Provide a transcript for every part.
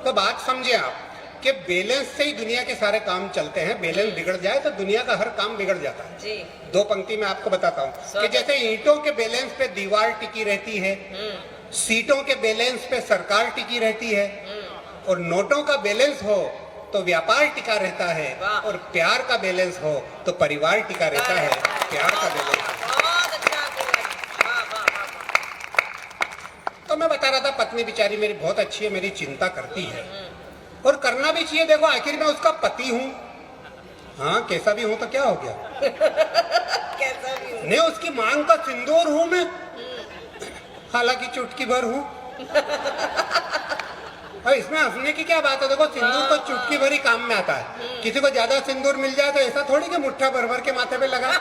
तो बात समझे आप कि बैलेंस से ही दुनिया के सारे काम चलते हैं। बैलेंस बिगड़ जाए तो दुनिया का हर काम बिगड़ जाता है जी। दो पंक्ति में आपको बताता हूँ कि जैसे ईंटों के बैलेंस पे दीवार टिकी रहती है, सीटों के बैलेंस पे सरकार टिकी रहती है, और नोटों का बैलेंस हो तो व्यापार टिका रहता है, और प्यार का बैलेंस हो तो परिवार टिका रहता है। प्यार का बैलेंस। तो मैं बता रहा था पत्नी बेचारी मेरी बहुत अच्छी है, मेरी चिंता करती है और करना भी चाहिए। देखो आखिर मैं उसका पति हूँ, हाँ कैसा भी हूँ तो क्या हो गया कैसा भी हो। नहीं, उसकी मांग का सिंदूर हूँ मैं, हालांकि चुटकी भर हूँ। और इसमें हंसने की क्या बात है, देखो सिंदूर तो चुटकी भर ही काम में आता है। किसी को ज्यादा सिंदूर मिल जाए तो ऐसा थोड़ी कि मुट्ठा भर भर के माथे पे लगा।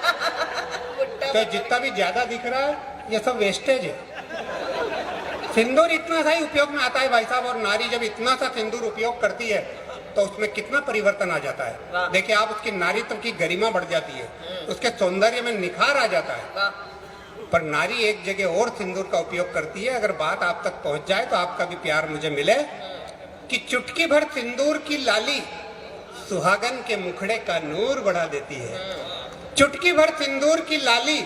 तो जितना भी ज्यादा दिख रहा है ये सब वेस्टेज है। सिंदूर इतना सा ही उपयोग में आता है भाई साहब, और नारी जब इतना सा सिंदूर उपयोग करती है तो उसमें कितना परिवर्तन आ जाता है। देखिए आप, उसकी नारीत्व की गरिमा बढ़ जाती है, उसके सौंदर्य में निखार आ जाता है। पर नारी एक जगह और सिंदूर का उपयोग करती है। अगर बात आप तक पहुंच जाए तो आपका भी प्यार मुझे मिले कि चुटकी भर सिंदूर की लाली सुहागन के मुखड़े का नूर बढ़ा देती है। चुटकी भर सिंदूर की लाली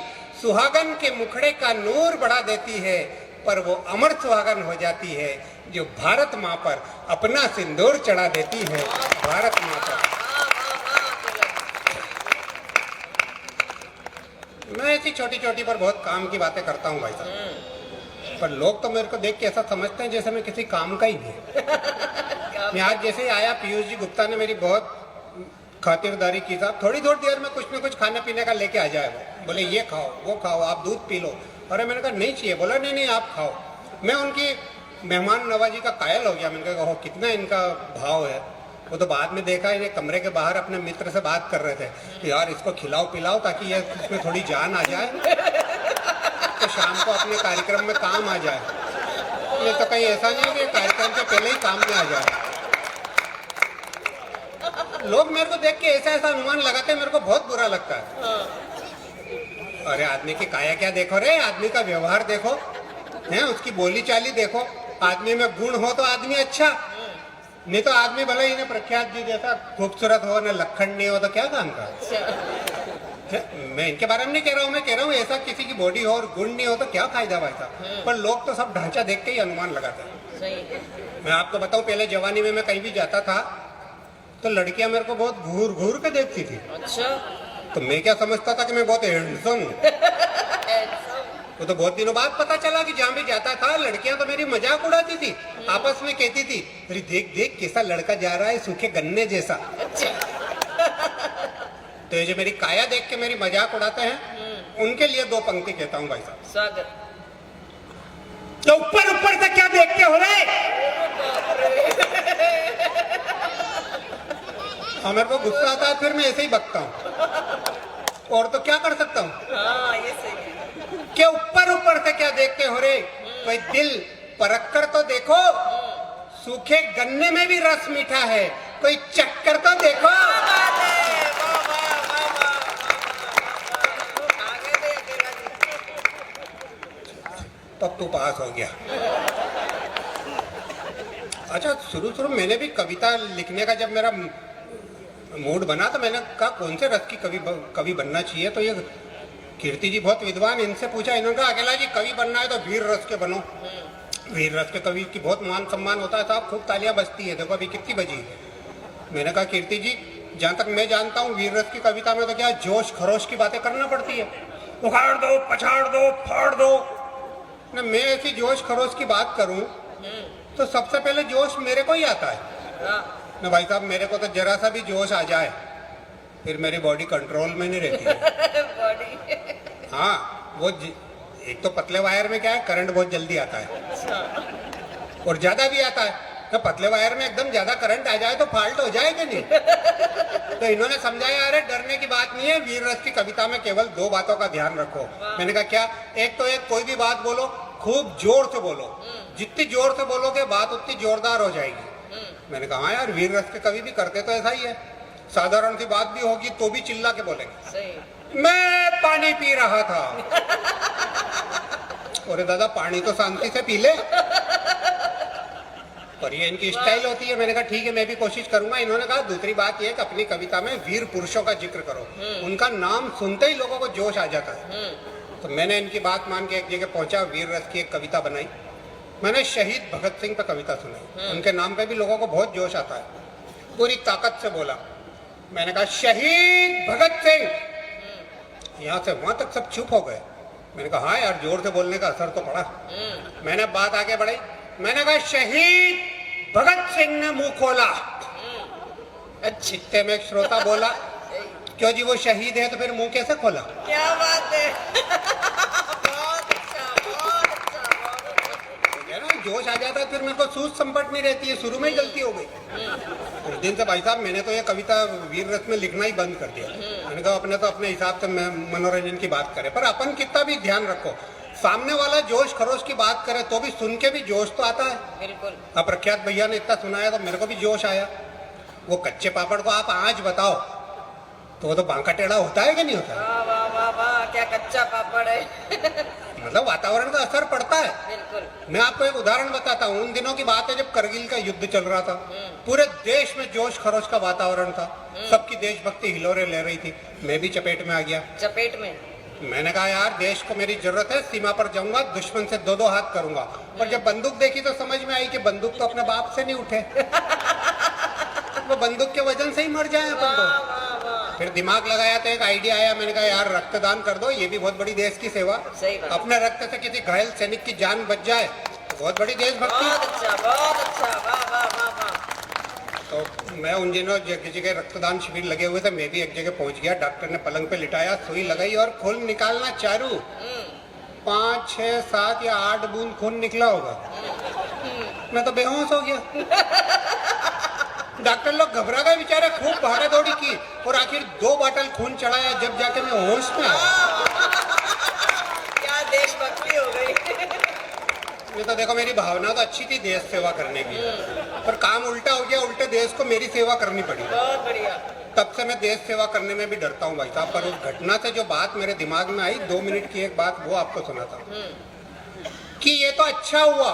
सुहागन के मुखड़े का नूर बढ़ा देती है, पर वो अमर सुहागन हो जाती है जो भारत माँ पर अपना सिंदूर चढ़ा देती है। भारत माँ पर। मैं ऐसी छोटी छोटी पर बहुत काम की बातें करता हूँ भाई साहब, पर लोग तो मेरे को देख के ऐसा समझते हैं जैसे मैं किसी काम का ही नहीं। मैं आज जैसे ही आया, पीयूष जी गुप्ता ने मेरी बहुत खातिरदारी की। साहब थोड़ी थोड़ी देर में कुछ न कुछ खाने पीने का लेके आ जाए। वो बोले ये खाओ वो खाओ, आप दूध पी लो। अरे मैंने कहा नहीं चाहिए। बोला नहीं नहीं आप खाओ। मैं उनकी मेहमान नवाजी का कायल हो गया। मैंने कहा कितना इनका भाव है। वो तो बाद में देखा, इन्हें कमरे के बाहर अपने मित्र से बात कर रहे थे कि यार इसको खिलाओ पिलाओ ताकि ये इसमें थोड़ी जान आ जाए तो शाम को अपने कार्यक्रम में काम आ जाए। ये तो कहीं ऐसा नहीं कि कार्यक्रम से पहले ही काम में आ जाए। लोग मेरे को देख के ऐसा ऐसा अनुमान लगाते हैं, मेरे को बहुत बुरा लगता है। अरे आदमी की काया क्या देखो रे, आदमी का व्यवहार देखो है, उसकी बोली चाली देखो। आदमी में गुण हो तो आदमी अच्छा, नहीं तो आदमी भले इन्हें प्रख्यात जी जैसा खूबसूरत हो न लखन नहीं हो तो क्या काम का। मैं इनके बारे में नहीं कह रहा हूँ, मैं कह रहा हूँ ऐसा किसी की बॉडी हो और गुण नहीं हो तो क्या फायदा भाई साहब। पर लोग तो सब ढांचा देख के ही अनुमान लगाते हैं। मैं आपको बताऊं, पहले जवानी में मैं कहीं भी जाता था तो लड़कियां मेरे को बहुत घूर घूर के देखती थी। अच्छा। तो मैं क्या समझता था कि मैं बहुत हैंडसम हूँ। वो तो बहुत दिनों बाद पता चला कि जहाँ भी जाता था लड़कियां तो मेरी मजाक उड़ाती थी, आपस में कहती थी अरे देख देख कैसा लड़का जा रहा है सूखे गन्ने जैसा। तो ये जो मेरी काया देख के मेरी मजाक उड़ाते हैं उनके लिए दो पंक्ति कहता हूँ भाई साहब। स्वागत। तो ऊपर ऊपर से क्या देखते हो रहे? हाँ मेरे को गुस्सा आता है, फिर मैं ऐसे ही बकता हूँ और तो क्या कर सकता हूँ। हाँ ये सही है। क्या ऊपर ऊपर से क्या देखते हो रे? कोई दिल परख कर तो देखो, सूखे गन्ने में भी रस मीठा है। कोई चक्कर तो देखो। तब तू पास हो गया। अच्छा शुरू मैंने भी कविता लिखने का जब मेरा मूड बना तो मैंने कहा कौन से रस की कवि बनना चाहिए। तो ये कीर्ति जी बहुत विद्वान, इनसे पूछा। इन्होंने कहा अकेला जी कवि बनना है तो वीर रस के बनो। वीर रस के कवि की बहुत मान सम्मान होता है साहब, खूब तालियां बजती है। देखो अभी कितनी बजी। मैंने कहा कीर्ति जी जहाँ तक मैं जानता हूँ वीर रस की कविता में तो क्या जोश खरोश की बातें करना पड़ती है, उखाड़ दो पछाड़ दो फाड़ दो ना। मैं ऐसी जोश खरोश की बात करूं तो सबसे पहले जोश मेरे को ही आता है ना भाई साहब। मेरे को तो जरा सा भी जोश आ जाए फिर मेरी बॉडी कंट्रोल में नहीं रहती है। बॉडी। हाँ वो एक तो पतले वायर में क्या है करंट बहुत जल्दी आता है और ज्यादा भी आता है। तो पतले वायर में एकदम ज्यादा करंट आ जाए तो फाल्ट हो जाए कि नहीं। तो इन्होंने समझाया अरे डरने की बात नहीं है, वीर रस की कविता में केवल दो बातों का ध्यान रखो। मैंने कहा क्या? एक तो एक कोई भी बात बोलो खूब जोर से बोलो, जितनी जोर से बोलोगे बात उतनी जोरदार हो जाएगी। मैंने कहा हाँ यार वीर रस के कवि भी करते तो ऐसा ही है, साधारण सी बात भी होगी तो भी चिल्ला के बोलेंगे। मैं पानी पी रहा था। अरे दादा पानी तो शांति से पी ले। और ये इनकी स्टाइल होती है। मैंने कहा ठीक है, मैं भी कोशिश करूंगा। इन्होंने कहा दूसरी बात ये है कि अपनी कविता में वीर पुरुषों का जिक्र करो, उनका नाम सुनते ही लोगों को जोश आ जाता है। तो मैंने इनकी बात मान के एक जगह पहुंचा, वीर रस की एक कविता बनाई। मैंने शहीद भगत सिंह पे कविता सुनाई, उनके नाम पे भी लोगों को बहुत जोश आता है। पूरी ताकत से बोला, मैंने कहा शहीद भगत सिंह। यहाँ से वहां तक सब चुप हो गए। मैंने कहा हाँ यार, जोर से बोलने का असर तो पड़ा। मैंने बात आगे बढ़ाई, मैंने कहा शहीद भगत सिंह ने मुंह खोला। चित्ते में एक श्रोता बोला, क्यों जी वो शहीद है तो फिर मुंह कैसे खोला? क्या बात है। बहुत अच्छा, बहुत अच्छा, बहुत अच्छा। है ना, जोश आ जाता है, फिर मेरे को सूझ संपट नहीं रहती है। शुरू में ही गलती हो गई। उस दिन से भाई साहब मैंने तो ये कविता वीर रस में लिखना ही बंद कर दिया। मैंने कहा अपने तो अपने हिसाब से मनोरंजन की बात करें, पर अपन कितना भी ध्यान रखो, सामने वाला जोश खरोश की बात करे तो भी सुन के भी जोश तो आता है। बिल्कुल। अब प्रख्यात भैया ने इतना सुनाया तो मेरे को भी जोश आया। वो कच्चे पापड़ को आप आज बताओ तो वो तो बांका टेढ़ा होता है कि नहीं होता है? वाह वाह वाह वाह, क्या कच्चा पापड़ है। मतलब वातावरण का असर पड़ता है। बिल्कुल। मैं आपको एक उदाहरण बताता हूँ। उन दिनों की बात है जब करगिल का युद्ध चल रहा था, पूरे देश में जोश खरोश का वातावरण था, सबकी देशभक्ति हिलोरे ले रही थी। मैं भी चपेट में आ गया। चपेट में? मैंने कहा यार देश को मेरी जरूरत है, सीमा पर जाऊंगा, दुश्मन से दो दो हाथ करूंगा। पर जब बंदूक देखी तो समझ में आई कि बंदूक तो अपने बाप से नहीं उठे। वो बंदूक के वजन से ही मर जाए अपन तो। फिर दिमाग लगाया तो एक आइडिया आया। मैंने कहा यार रक्तदान कर दो, ये भी बहुत बड़ी देश की सेवा। सही बात। अपने रक्त से किसी घायल सैनिक की जान बच जाए, बहुत बड़ी देशभक्ति। बहुत अच्छा, बहुत अच्छा, वाह वाह वाह वाह। तो मैं उन दिनों जगह जगह रक्तदान शिविर लगे हुए थे, मैं भी एक जगह पहुंच गया। डॉक्टर ने पलंग पे लिटाया, सुई लगाई और खून निकालना चालू। 5, 6, 7 या 8 बूंद खून निकला होगा। मैं तो बेहोश हो गया। डॉक्टर लोग घबरा गए बेचारे, खूब भागा दौड़ी की और आखिर 2 बाटल खून चढ़ाया, जब जाके मैं होश में आया। क्या देशभक्ति हो गई। ये तो देखो मेरी भावना तो अच्छी थी देश सेवा करने की, पर काम उल्टा हो गया। उल्टे देश को मेरी सेवा करनी पड़ी। बहुत बढ़िया। तब से मैं देश सेवा करने में भी डरता हूँ भाई साहब। पर उस घटना से जो बात मेरे दिमाग में आई, 2 मिनट की एक बात, वो आपको सुनाता हूँ कि ये तो अच्छा हुआ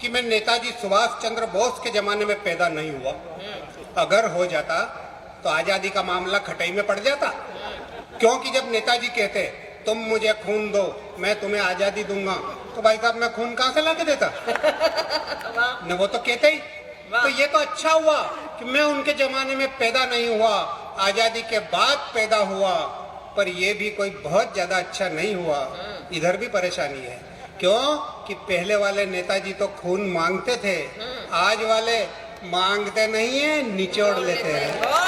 कि मैं नेताजी सुभाष चंद्र बोस के जमाने में पैदा नहीं हुआ। अगर हो जाता तो आजादी का मामला खटाई में पड़ जाता। क्योंकि जब नेताजी कहते तुम मुझे खून दो मैं तुम्हें आजादी दूंगा, तो भाई साहब मैं खून कहाँ से ला के देता? न वो तो कहते ही। तो ये तो अच्छा हुआ कि मैं उनके जमाने में पैदा नहीं हुआ, आजादी के बाद पैदा हुआ। पर ये भी कोई बहुत ज्यादा अच्छा नहीं हुआ। इधर भी परेशानी है। क्यों? कि पहले वाले नेताजी तो खून मांगते थे, आज वाले मांगते नहीं है, निचोड़ लेते हैं।